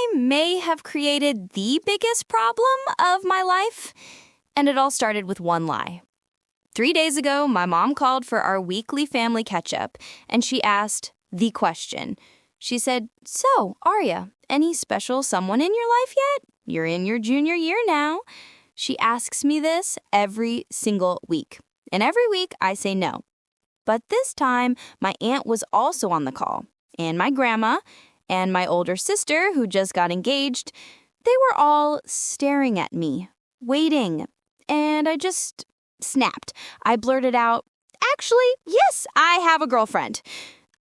I may have created the biggest problem of my life, and it all started with one lie. 3 days ago, my mom called for our weekly family catch-up, and she asked the question. She said, "So, Arya, any special someone in your life yet? You're in your junior year now." She asks me this every single week, and every week I say no. But this time, my aunt was also on the call, and my grandma, and my older sister, who just got engaged. They were all staring at me, waiting, and I just snapped. I blurted out, "Actually, yes, I have a girlfriend."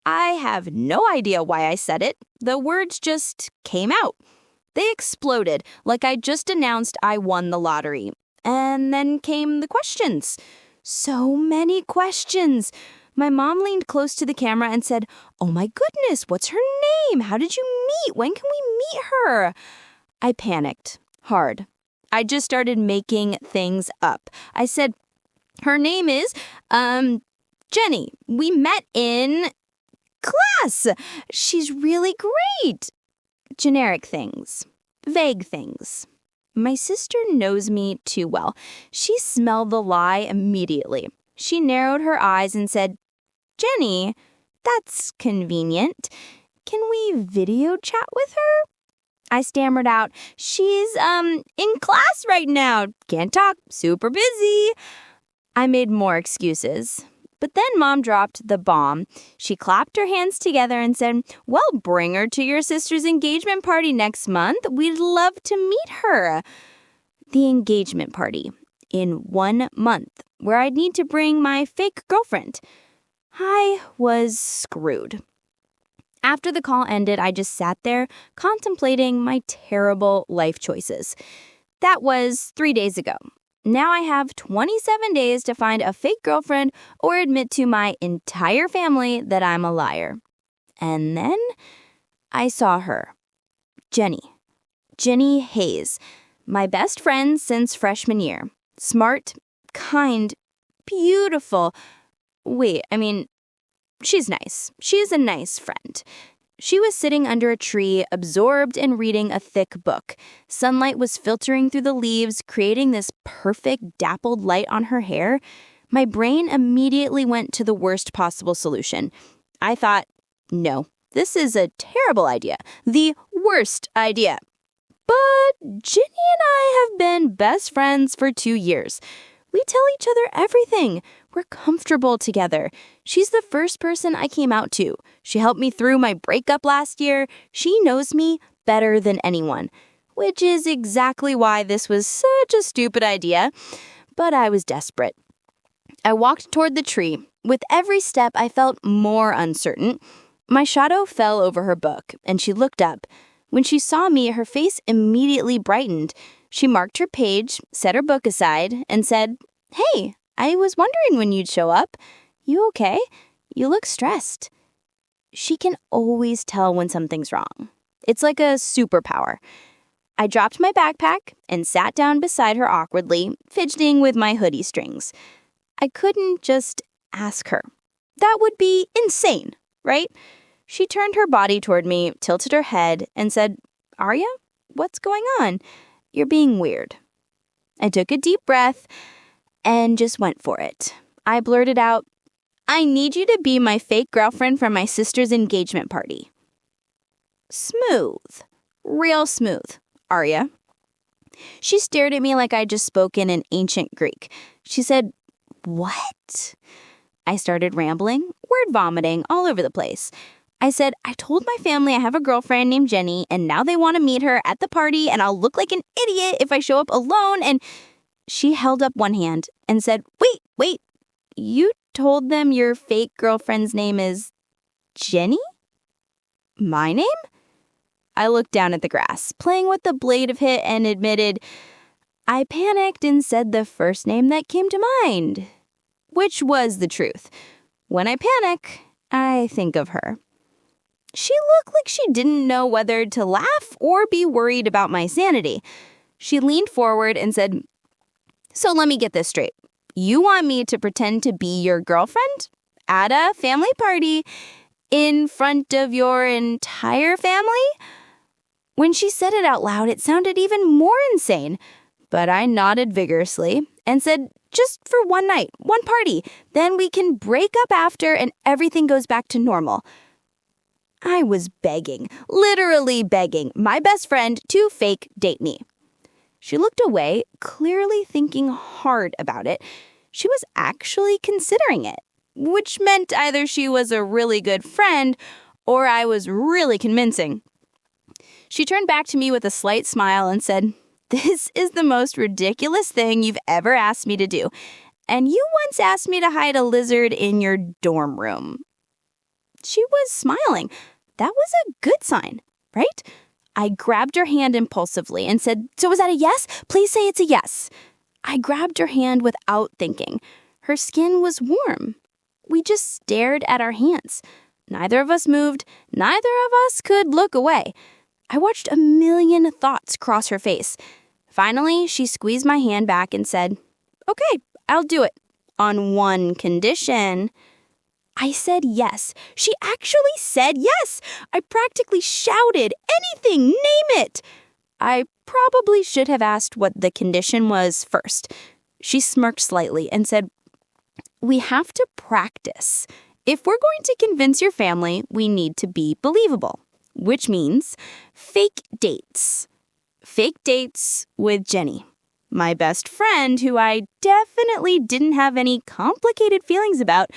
I have no idea why I said it. The words just came out. They exploded like I just announced I won the lottery. And then came the questions. So many questions. My mom leaned close to the camera and said, "Oh my goodness, what's her name? How did you meet? When can we meet her?" I panicked hard. I just started making things up. I said, "Her name is, Jenny. We met in class. She's really great." Generic things. Vague things. My sister knows me too well. She smelled the lie immediately. She narrowed her eyes and said, "Jenny, that's convenient. Can we video chat with her?" I stammered out, "She's, in class right now. Can't talk. Super busy." I made more excuses. But then Mom dropped the bomb. She clapped her hands together and said, "Well, bring her to your sister's engagement party next month. We'd love to meet her." The engagement party in 1 month, where I'd need to bring my fake girlfriend. I was screwed. After the call ended, I just sat there contemplating my terrible life choices. That was 3 days ago. Now I have 27 days to find a fake girlfriend or admit to my entire family that I'm a liar. And then I saw her. Jenny Hayes, my best friend since freshman year. Smart, kind, beautiful. She's nice. She's a nice friend. She was sitting under a tree, absorbed in reading a thick book. Sunlight was filtering through the leaves, creating this perfect dappled light on her hair. My brain immediately went to the worst possible solution. I thought, no, this is a terrible idea. The worst idea. But Ginny and I have been best friends for 2 years. We tell each other everything. We're comfortable together. She's the first person I came out to. She helped me through my breakup last year. She knows me better than anyone, which is exactly why this was such a stupid idea. But I was desperate. I walked toward the tree. With every step, I felt more uncertain. My shadow fell over her book, and she looked up. When she saw me, her face immediately brightened. She marked her page, set her book aside, and said, "Hey, I was wondering when you'd show up. You okay? You look stressed." She can always tell when something's wrong. It's like a superpower. I dropped my backpack and sat down beside her awkwardly, fidgeting with my hoodie strings. I couldn't just ask her. That would be insane, right? She turned her body toward me, tilted her head, and said, "Arya, what's going on? You're being weird." I took a deep breath and just went for it. I blurted out, "I need you to be my fake girlfriend from my sister's engagement party." Smooth. Real smooth, Arya. She stared at me like I'd just spoken in ancient Greek. She said, "What?" I started rambling, word vomiting all over the place. I said, "I told my family I have a girlfriend named Jenny, and now they want to meet her at the party, and I'll look like an idiot if I show up alone." And she held up one hand and said, Wait, you told them your fake girlfriend's name is Jenny? My name?" I looked down at the grass, playing with the blade of it, and admitted, I panicked and said the first name that came to mind, which was the truth. When I panic, I think of her. She looked like she didn't know whether to laugh or be worried about my sanity. She leaned forward and said, "So let me get this straight. You want me to pretend to be your girlfriend at a family party in front of your entire family?" When she said it out loud, it sounded even more insane. But I nodded vigorously and said, just for one night, one party. Then we can break up after and everything goes back to normal. I was begging, literally begging, my best friend to fake date me. She looked away, clearly thinking hard about it. She was actually considering it, which meant either she was a really good friend or I was really convincing. She turned back to me with a slight smile and said, "This is the most ridiculous thing you've ever asked me to do. And you once asked me to hide a lizard in your dorm room." She was smiling. That was a good sign, right? I grabbed her hand impulsively and said, "So is that a yes? Please say it's a yes." I grabbed her hand without thinking. Her skin was warm. We just stared at our hands. Neither of us moved. Neither of us could look away. I watched a million thoughts cross her face. Finally, she squeezed my hand back and said, "Okay, I'll do it. On one condition." I said yes. She actually said yes. I practically shouted, "Anything, name it." I probably should have asked what the condition was first. She smirked slightly and said, "We have to practice. If we're going to convince your family, we need to be believable, which means fake dates. Fake dates with Jenny, my best friend, who I definitely didn't have any complicated feelings about.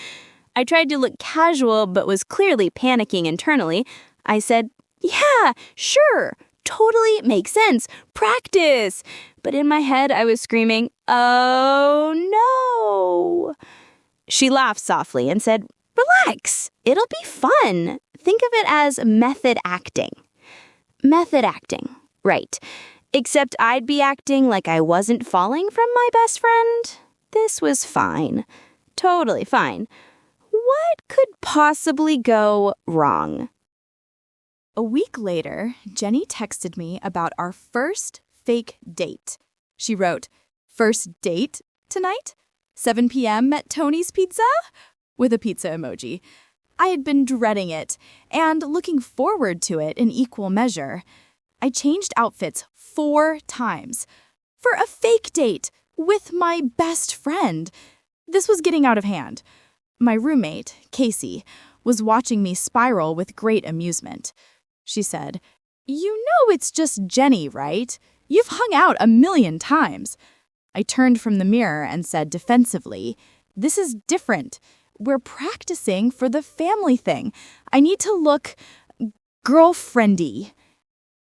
I tried to look casual, but was clearly panicking internally. I said, "Yeah, sure, totally makes sense. Practice." But in my head, I was screaming, "Oh, no." She laughed softly and said, "Relax, it'll be fun. Think of it as method acting." Method acting, right. Except I'd be acting like I wasn't falling from my best friend. This was fine. Totally fine. What could possibly go wrong? A week later, Jenny texted me about our first fake date. She wrote, "First date tonight? 7 p.m. at Tony's Pizza?" with a pizza emoji. I had been dreading it and looking forward to it in equal measure. I changed outfits 4 times for a fake date with my best friend. This was getting out of hand. My roommate, Casey, was watching me spiral with great amusement. She said, "You know it's just Jenny, right? You've hung out a million times." I turned from the mirror and said defensively, "This is different. We're practicing for the family thing. I need to look girlfriendy."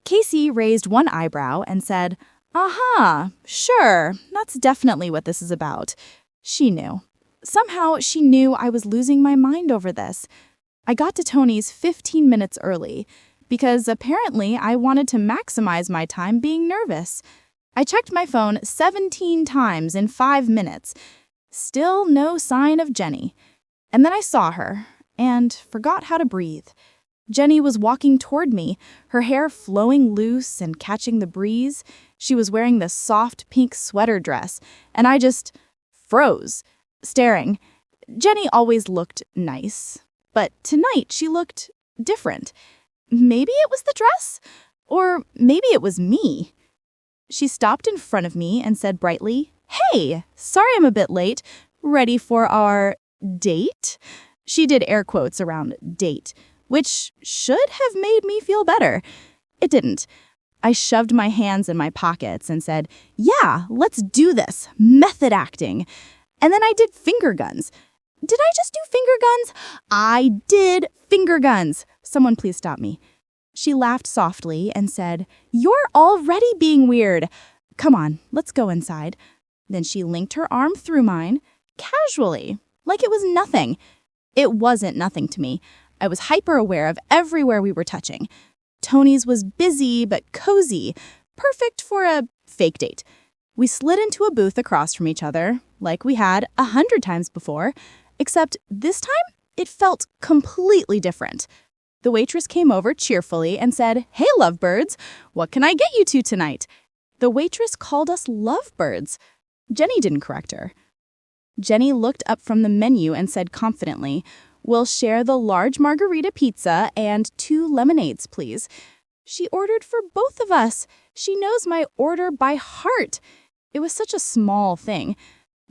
Casey raised one eyebrow and said, "Uh-huh, sure, that's definitely what this is about." She knew. Somehow she knew I was losing my mind over this. I got to Tony's 15 minutes early because apparently I wanted to maximize my time being nervous. I checked my phone 17 times in 5 minutes. Still no sign of Jenny. And then I saw her and forgot how to breathe. Jenny was walking toward me, her hair flowing loose and catching the breeze. She was wearing this soft pink sweater dress, and I just froze, staring. Jenny always looked nice, but tonight she looked different. Maybe it was the dress, or maybe it was me. She stopped in front of me and said brightly, "Hey, sorry I'm a bit late. Ready for our date?" She did air quotes around date, which should have made me feel better. It didn't. I shoved my hands in my pockets and said, "Yeah, let's do this. Method acting." And then I did finger guns. Did I just do finger guns? I did finger guns. Someone please stop me. She laughed softly and said, "You're already being weird. Come on, let's go inside." Then she linked her arm through mine, casually, like it was nothing. It wasn't nothing to me. I was hyper-aware of everywhere we were touching. Tony's was busy but cozy, perfect for a fake date. We slid into a booth across from each other, like we had 100 times before, except this time it felt completely different. The waitress came over cheerfully and said, "Hey, lovebirds, what can I get you two tonight?" The waitress called us lovebirds. Jenny didn't correct her. Jenny looked up from the menu and said confidently, "We'll share the large margarita pizza and 2 lemonades, please." She ordered for both of us. She knows my order by heart. It was such a small thing,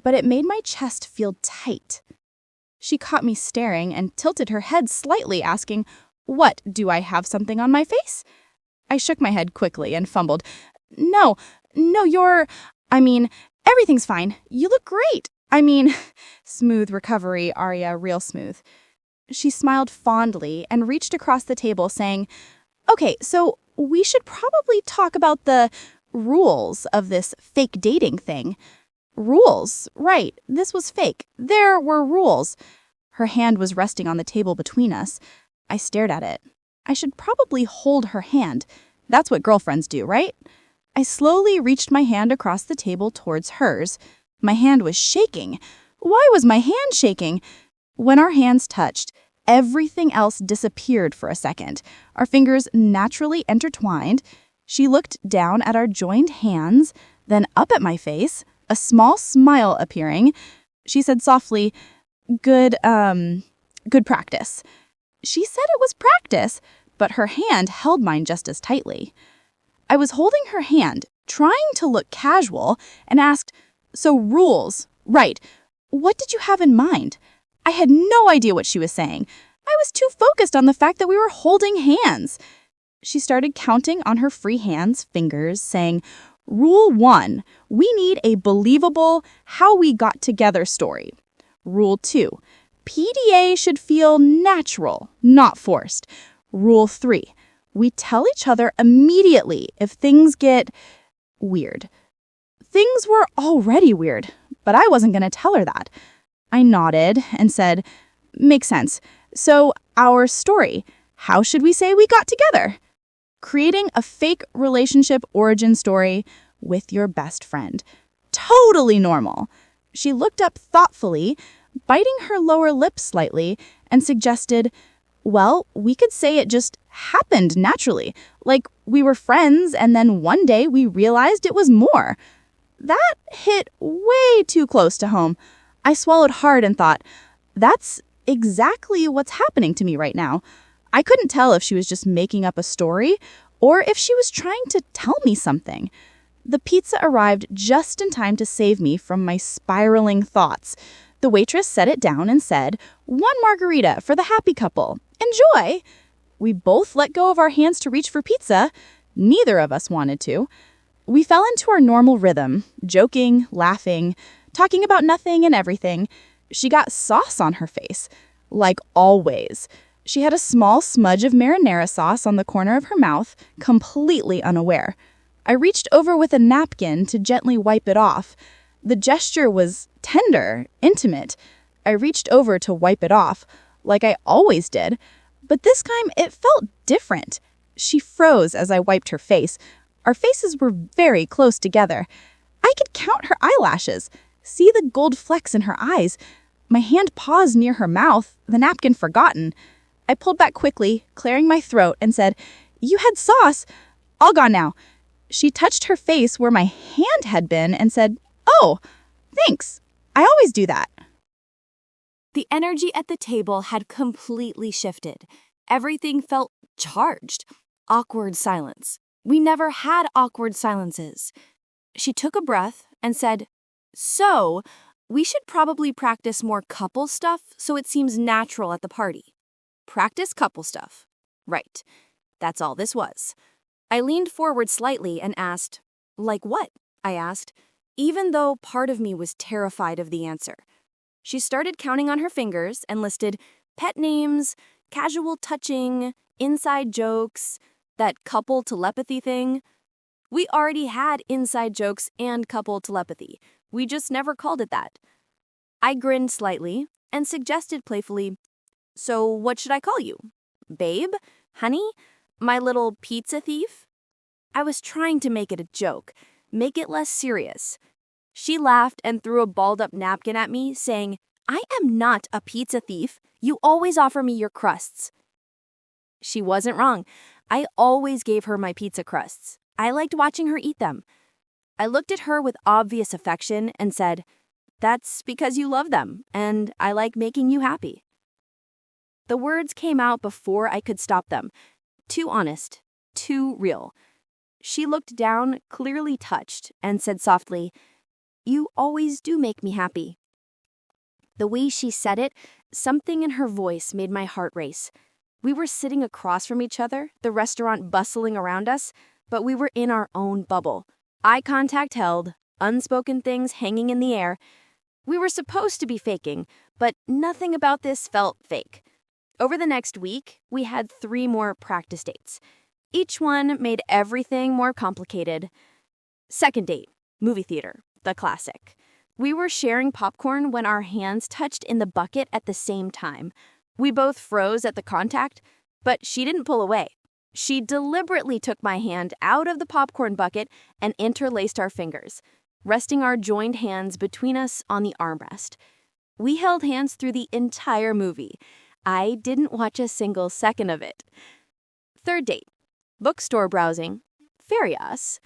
but it made my chest feel tight. She caught me staring and tilted her head slightly, asking, "What, do I have something on my face?" I shook my head quickly and fumbled. No, everything's fine. You look great. Smooth recovery, Arya, real smooth. She smiled fondly and reached across the table, saying, "Okay, so we should probably talk about the rules of this fake dating thing." Rules, right. This was fake. There were rules. Her hand was resting on the table between us. I stared at it. I should probably hold her hand. That's what girlfriends do, right? I slowly reached my hand across the table towards hers. My hand was shaking. Why was my hand shaking? When our hands touched, everything else disappeared for a second. Our fingers naturally intertwined. She looked down at our joined hands, then up at my face, a small smile appearing. She said softly, good practice." She said it was practice, but her hand held mine just as tightly. I was holding her hand, trying to look casual, and asked, "So rules, right. What did you have in mind?" I had no idea what she was saying. I was too focused on the fact that we were holding hands. She started counting on her free hands, fingers, saying, "Rule 1, we need a believable how we got together story. Rule 2, PDA should feel natural, not forced. Rule 3, we tell each other immediately if things get weird." Things were already weird, but I wasn't going to tell her that. I nodded and said, "Makes sense. So, our story, how should we say we got together?" Creating a fake relationship origin story with your best friend. Totally normal. She looked up thoughtfully, biting her lower lip slightly, and suggested, "Well, we could say it just happened naturally, like we were friends and then one day we realized it was more." That hit way too close to home. I swallowed hard and thought, that's exactly what's happening to me right now. I couldn't tell if she was just making up a story or if she was trying to tell me something. The pizza arrived just in time to save me from my spiraling thoughts. The waitress set it down and said, "1 margarita for the happy couple. Enjoy." We both let go of our hands to reach for pizza. Neither of us wanted to. We fell into our normal rhythm, joking, laughing, talking about nothing and everything. She got sauce on her face, like always. She had a small smudge of marinara sauce on the corner of her mouth, completely unaware. I reached over with a napkin to gently wipe it off. The gesture was tender, intimate. I reached over to wipe it off, like I always did, but this time it felt different. She froze as I wiped her face. Our faces were very close together. I could count her eyelashes, see the gold flecks in her eyes. My hand paused near her mouth, the napkin forgotten. I pulled back quickly, clearing my throat, and said, "You had sauce. All gone now." She touched her face where my hand had been and said, "Oh, thanks. I always do that." The energy at the table had completely shifted. Everything felt charged. Awkward silence. We never had awkward silences. She took a breath and said, "So, we should probably practice more couple stuff so it seems natural at the party." Practice couple stuff. Right. That's all this was. I leaned forward slightly and asked, "Like what?" I asked, even though part of me was terrified of the answer. She started counting on her fingers and listed pet names, casual touching, inside jokes, that couple telepathy thing. We already had inside jokes and couple telepathy. We just never called it that. I grinned slightly and suggested playfully, "So what should I call you? Babe? Honey? My little pizza thief?" I was trying to make it a joke, make it less serious. She laughed and threw a balled-up napkin at me, saying, "I am not a pizza thief. You always offer me your crusts." She wasn't wrong. I always gave her my pizza crusts. I liked watching her eat them. I looked at her with obvious affection and said, "That's because you love them, and I like making you happy." The words came out before I could stop them. Too honest, too real. She looked down, clearly touched, and said softly, "You always do make me happy." The way she said it, something in her voice made my heart race. We were sitting across from each other, the restaurant bustling around us, but we were in our own bubble. Eye contact held, unspoken things hanging in the air. We were supposed to be faking, but nothing about this felt fake. Over the next week, we had 3 more practice dates. Each one made everything more complicated. Second date, movie theater, the classic. We were sharing popcorn when our hands touched in the bucket at the same time. We both froze at the contact, but she didn't pull away. She deliberately took my hand out of the popcorn bucket and interlaced our fingers, resting our joined hands between us on the armrest. We held hands through the entire movie. I didn't watch a single second of it. Third date, bookstore browsing. Very us.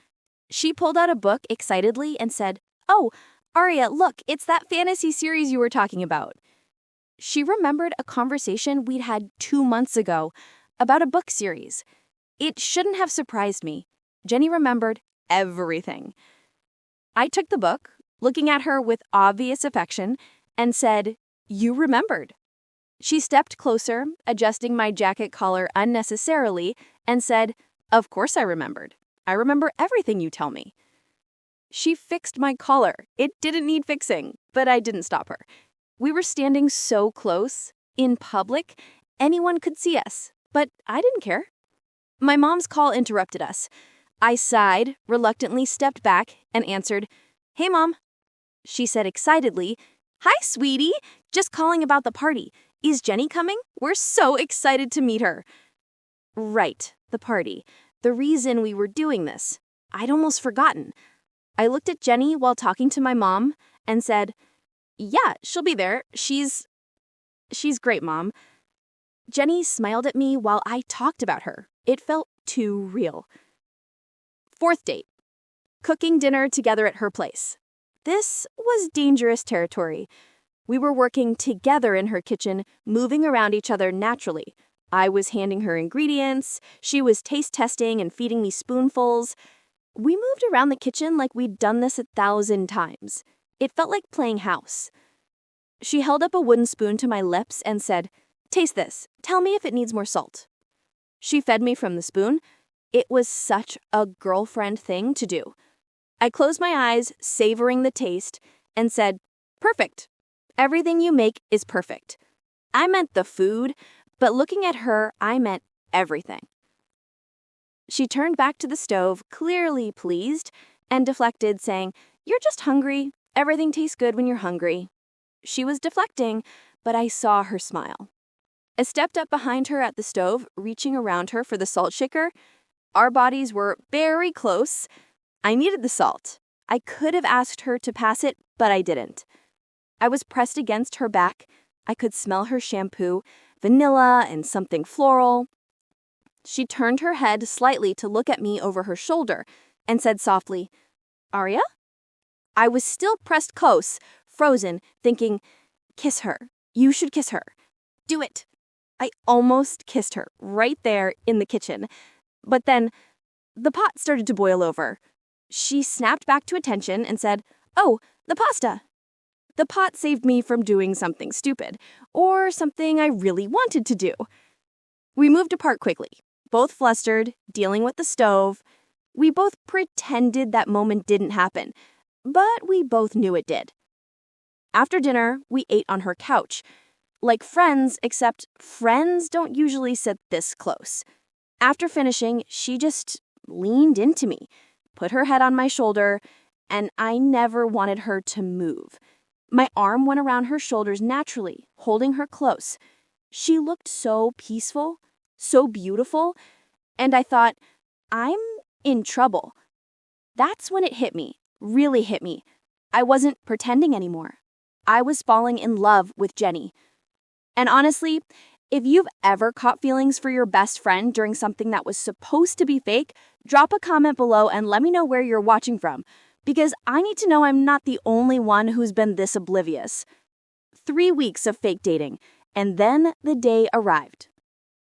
She pulled out a book excitedly and said, "Oh, Aria, look, it's that fantasy series you were talking about." She remembered a conversation we'd had 2 months ago about a book series. It shouldn't have surprised me. Jenny remembered everything. I took the book, looking at her with obvious affection, and said, "You remembered." She stepped closer, adjusting my jacket collar unnecessarily, and said, "Of course I remembered. I remember everything you tell me." She fixed my collar. It didn't need fixing, but I didn't stop her. We were standing so close, in public, anyone could see us, but I didn't care. My mom's call interrupted us. I sighed, reluctantly stepped back, and answered, "Hey, Mom." She said excitedly, "Hi, sweetie. Just calling about the party. Is Jenny coming? We're so excited to meet her." Right, the party. The reason we were doing this. I'd almost forgotten. I looked at Jenny while talking to my mom and said, "Yeah, she'll be there. She's great, Mom." Jenny smiled at me while I talked about her. It felt too real. Fourth date, cooking dinner together at her place. This was dangerous territory. We were working together in her kitchen, moving around each other naturally. I was handing her ingredients, she was taste testing and feeding me spoonfuls. We moved around the kitchen like we'd done this 1,000 times. It felt like playing house. She held up a wooden spoon to my lips and said, "Taste this. Tell me if it needs more salt." She fed me from the spoon. It was such a girlfriend thing to do. I closed my eyes, savoring the taste, and said, "Perfect. Everything you make is perfect." I meant the food, but looking at her, I meant everything. She turned back to the stove, clearly pleased, and deflected, saying, "You're just hungry. Everything tastes good when you're hungry." She was deflecting, but I saw her smile. I stepped up behind her at the stove, reaching around her for the salt shaker. Our bodies were very close. I needed the salt. I could have asked her to pass it, but I didn't. I was pressed against her back. I could smell her shampoo, vanilla and something floral. She turned her head slightly to look at me over her shoulder and said softly, "Aria?" I was still pressed close, frozen, thinking, "Kiss her. You should kiss her. Do it." I almost kissed her right there in the kitchen. But then the pot started to boil over. She snapped back to attention and said, "Oh, the pasta." The pot saved me from doing something stupid, or something I really wanted to do. We moved apart quickly, both flustered, dealing with the stove. We both pretended that moment didn't happen, but we both knew it did. After dinner, we ate on her couch. Like friends, except friends don't usually sit this close. After finishing, she just leaned into me, put her head on my shoulder, and I never wanted her to move. My arm went around her shoulders naturally, holding her close. She looked so peaceful, so beautiful, and I thought, I'm in trouble. That's when it hit me, really hit me. I wasn't pretending anymore. I was falling in love with Jenny. And honestly, if you've ever caught feelings for your best friend during something that was supposed to be fake, drop a comment below and let me know where you're watching from, because I need to know I'm not the only one who's been this oblivious. 3 weeks of fake dating, and then the day arrived.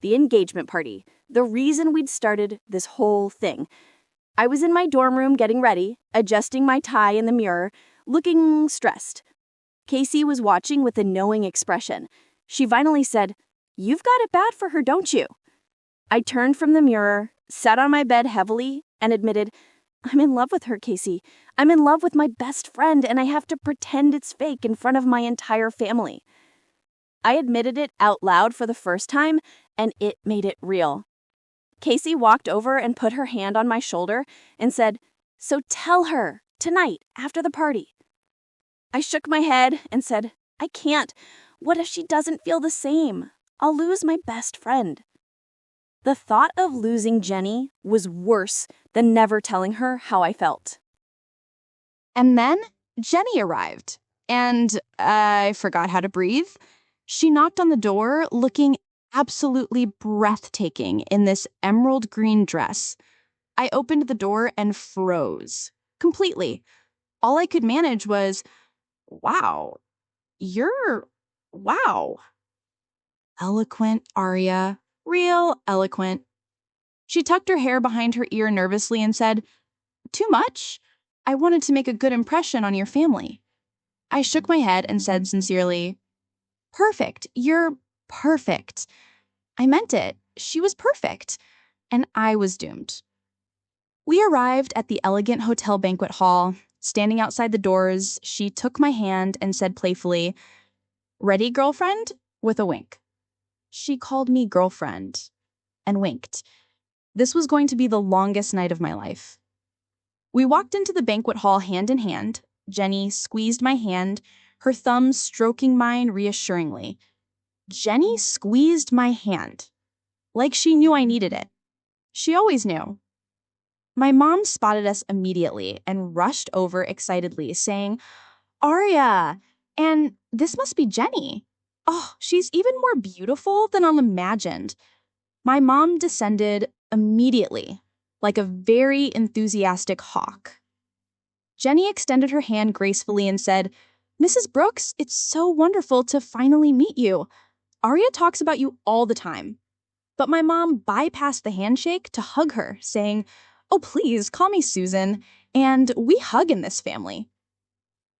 the engagement party, the reason we'd started this whole thing. I was in my dorm room getting ready, adjusting my tie in the mirror, looking stressed. Casey was watching with a knowing expression. She finally said, "You've got it bad for her, don't you?" I turned from the mirror, sat on my bed heavily, and admitted, "I'm in love with her, Casey. I'm in love with my best friend, and I have to pretend it's fake in front of my entire family." I admitted it out loud for the first time, and it made it real. Casey walked over and put her hand on my shoulder and said, "So tell her, tonight, after the party." I shook my head and said, "I can't. What if she doesn't feel the same? I'll lose my best friend." The thought of losing Jenny was worse than never telling her how I felt. And then Jenny arrived, and I forgot how to breathe. She knocked on the door, looking absolutely breathtaking in this emerald green dress. I opened the door and froze completely. All I could manage was, "Wow, wow." Eloquent, Arya, real eloquent. She tucked her hair behind her ear nervously and said, "Too much? I wanted to make a good impression on your family." I shook my head and said sincerely, "Perfect. You're perfect." I meant it. She was perfect. And I was doomed. We arrived at the elegant hotel banquet hall. Standing outside the doors, she took my hand and said playfully, "Ready, girlfriend?" with a wink. She called me girlfriend and winked. This was going to be the longest night of my life. We walked into the banquet hall hand in hand. Jenny squeezed my hand, her thumbs stroking mine reassuringly. Jenny squeezed my hand, like she knew I needed it. She always knew. My mom spotted us immediately and rushed over excitedly, saying, "Arya, and this must be Jenny. Oh, she's even more beautiful than I imagined." My mom descended immediately, like a very enthusiastic hawk. Jenny extended her hand gracefully and said, "Mrs. Brooks, it's so wonderful to finally meet you. Arya talks about you all the time." But my mom bypassed the handshake to hug her, saying, "Oh, please, call me Susan, and we hug in this family."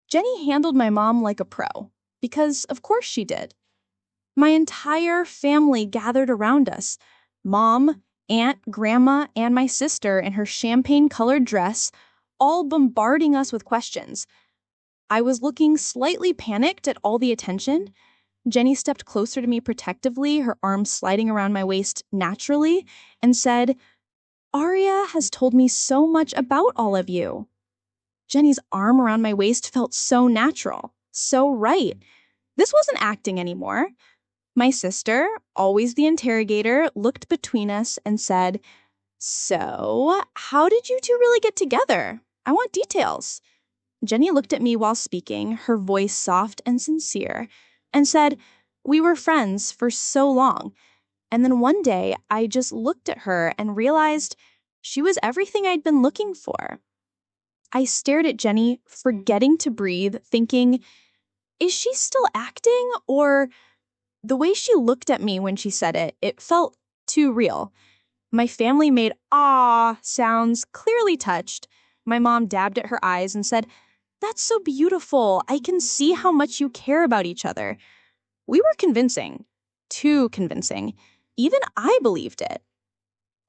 Jenny handled my mom like a pro, because of course she did. My entire family gathered around us. Mom, aunt, grandma, and my sister in her champagne-colored dress, all bombarding us with questions. I was looking slightly panicked at all the attention. Jenny stepped closer to me protectively, her arms sliding around my waist naturally, and said, "Arya has told me so much about all of you." Jenny's arm around my waist felt so natural, so right. This wasn't acting anymore. My sister, always the interrogator, looked between us and said, "So, how did you two really get together? I want details." Jenny looked at me while speaking, her voice soft and sincere, and said, "We were friends for so long. And then one day, I just looked at her and realized she was everything I'd been looking for." I stared at Jenny, forgetting to breathe, thinking, is she still acting? Or the way she looked at me when she said it, it felt too real. My family made "ah" sounds, clearly touched. My mom dabbed at her eyes and said, "That's so beautiful. I can see how much you care about each other." We were convincing. Too convincing. Even I believed it.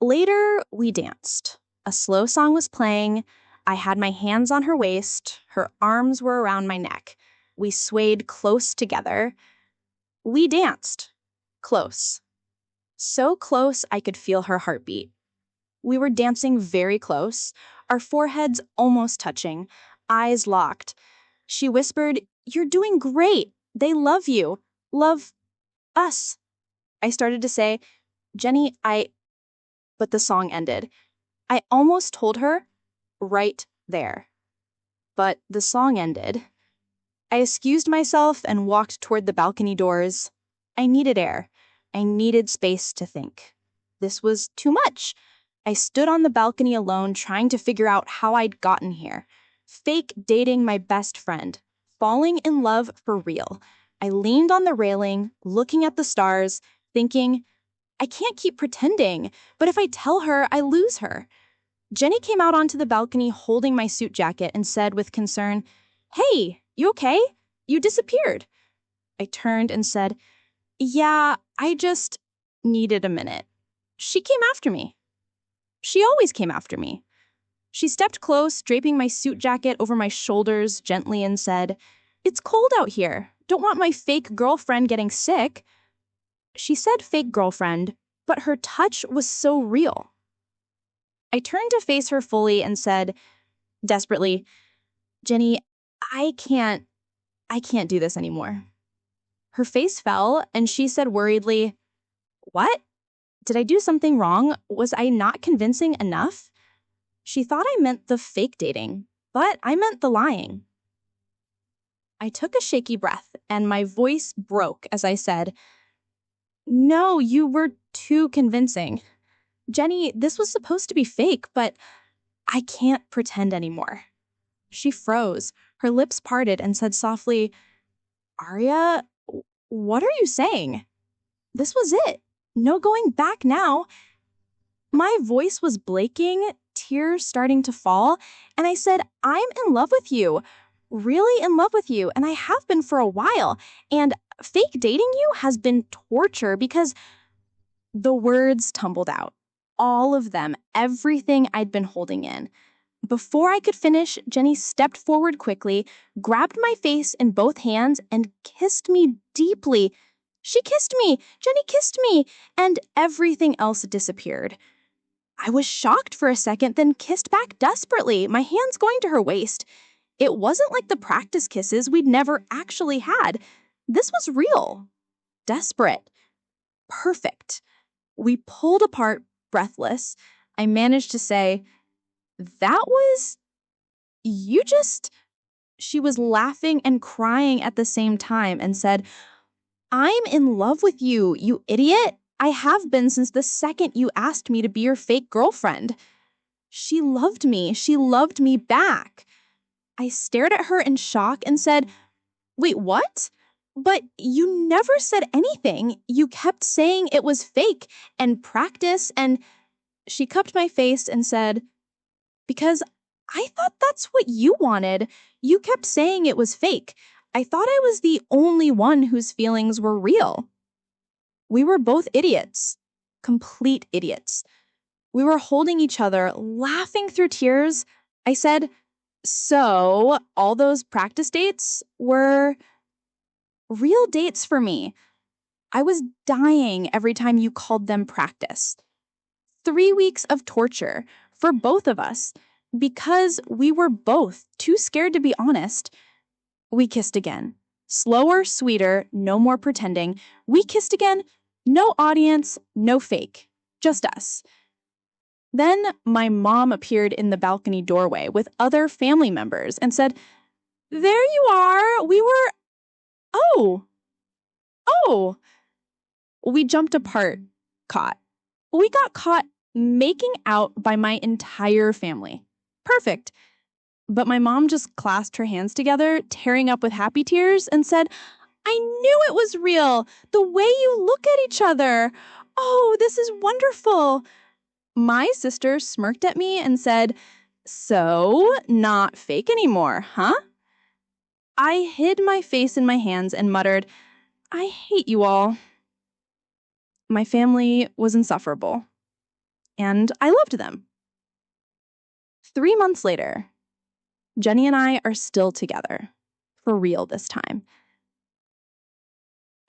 Later, we danced. A slow song was playing. I had my hands on her waist. Her arms were around my neck. We swayed close together. We danced. Close. So close I could feel her heartbeat. We were dancing very close, our foreheads almost touching, eyes locked. She whispered, "You're doing great. They love you. Love us." I started to say, "Jenny, But the song ended. I almost told her, right there. But the song ended. I excused myself and walked toward the balcony doors. I needed air. I needed space to think. This was too much. I stood on the balcony alone, trying to figure out how I'd gotten here. Fake dating my best friend. Falling in love for real. I leaned on the railing, looking at the stars, thinking, I can't keep pretending, but if I tell her, I lose her. Jenny came out onto the balcony holding my suit jacket and said with concern, "Hey, you okay? You disappeared." I turned and said, "Yeah, I just needed a minute." She came after me. She always came after me. She stepped close, draping my suit jacket over my shoulders gently and said, "It's cold out here. Don't want my fake girlfriend getting sick." She said fake girlfriend, but her touch was so real. I turned to face her fully and said, desperately, "Jenny, I can't do this anymore." Her face fell and she said worriedly, "What? Did I do something wrong? Was I not convincing enough?" She thought I meant the fake dating, but I meant the lying. I took a shaky breath and my voice broke as I said, "No, you were too convincing. Jenny, this was supposed to be fake, but I can't pretend anymore." She froze, her lips parted, and said softly, "Arya, what are you saying? This was it. No going back now." My voice was breaking, tears starting to fall, and I said, "I'm in love with you, really in love with you, and I have been for a while, and fake dating you has been torture because..." The words tumbled out. All of them, everything I'd been holding in. Before I could finish, Jenny stepped forward quickly, grabbed my face in both hands, and kissed me deeply. She kissed me! Jenny kissed me! And everything else disappeared. I was shocked for a second, then kissed back desperately, my hands going to her waist. It wasn't like the practice kisses we'd never actually had. This was real. Desperate. Perfect. We pulled apart, breathless. I managed to say, "That was... you just..." She was laughing and crying at the same time and said, "I'm in love with you, you idiot. I have been since the second you asked me to be your fake girlfriend." She loved me. She loved me back. I stared at her in shock and said, "Wait, what? But you never said anything. You kept saying it was fake and practice and..." She cupped my face and said, "Because I thought that's what you wanted. You kept saying it was fake. I thought I was the only one whose feelings were real." We were both idiots. Complete idiots. We were holding each other, laughing through tears. I said, "So, all those practice dates were real dates for me. I was dying every time you called them practice. 3 weeks of torture for both of us because we were both too scared to be honest." We kissed again. Slower, sweeter, no more pretending. We kissed again. No audience, no fake. Just us. Then my mom appeared in the balcony doorway with other family members and said, "There you are. We were... oh. Oh." We jumped apart, caught. We got caught making out by my entire family. Perfect. But my mom just clasped her hands together, tearing up with happy tears, and said, "I knew it was real. The way you look at each other. Oh, this is wonderful." My sister smirked at me and said, "So, not fake anymore, huh?" I hid my face in my hands and muttered, "I hate you all." My family was insufferable, and I loved them. 3 months later, Jenny and I are still together, for real this time.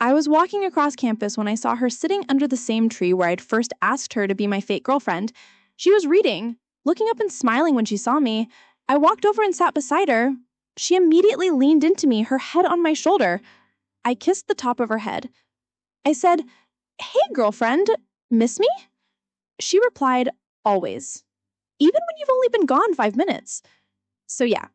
I was walking across campus when I saw her sitting under the same tree where I'd first asked her to be my fake girlfriend. She was reading, looking up and smiling when she saw me. I walked over and sat beside her. She immediately leaned into me, her head on my shoulder. I kissed the top of her head. I said, "Hey, girlfriend, miss me?" She replied, "Always. Even when you've only been gone 5 minutes." So yeah,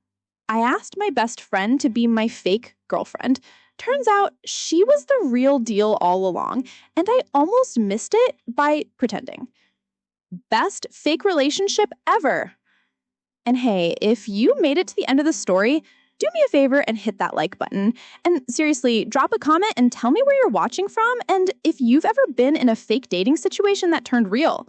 I asked my best friend to be my fake girlfriend. Turns out she was the real deal all along, and I almost missed it by pretending. Best fake relationship ever. And hey, if you made it to the end of the story, do me a favor and hit that like button. And seriously, drop a comment and tell me where you're watching from and if you've ever been in a fake dating situation that turned real.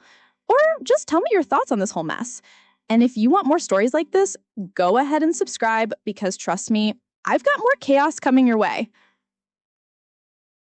Or just tell me your thoughts on this whole mess. And if you want more stories like this, go ahead and subscribe because trust me, I've got more chaos coming your way.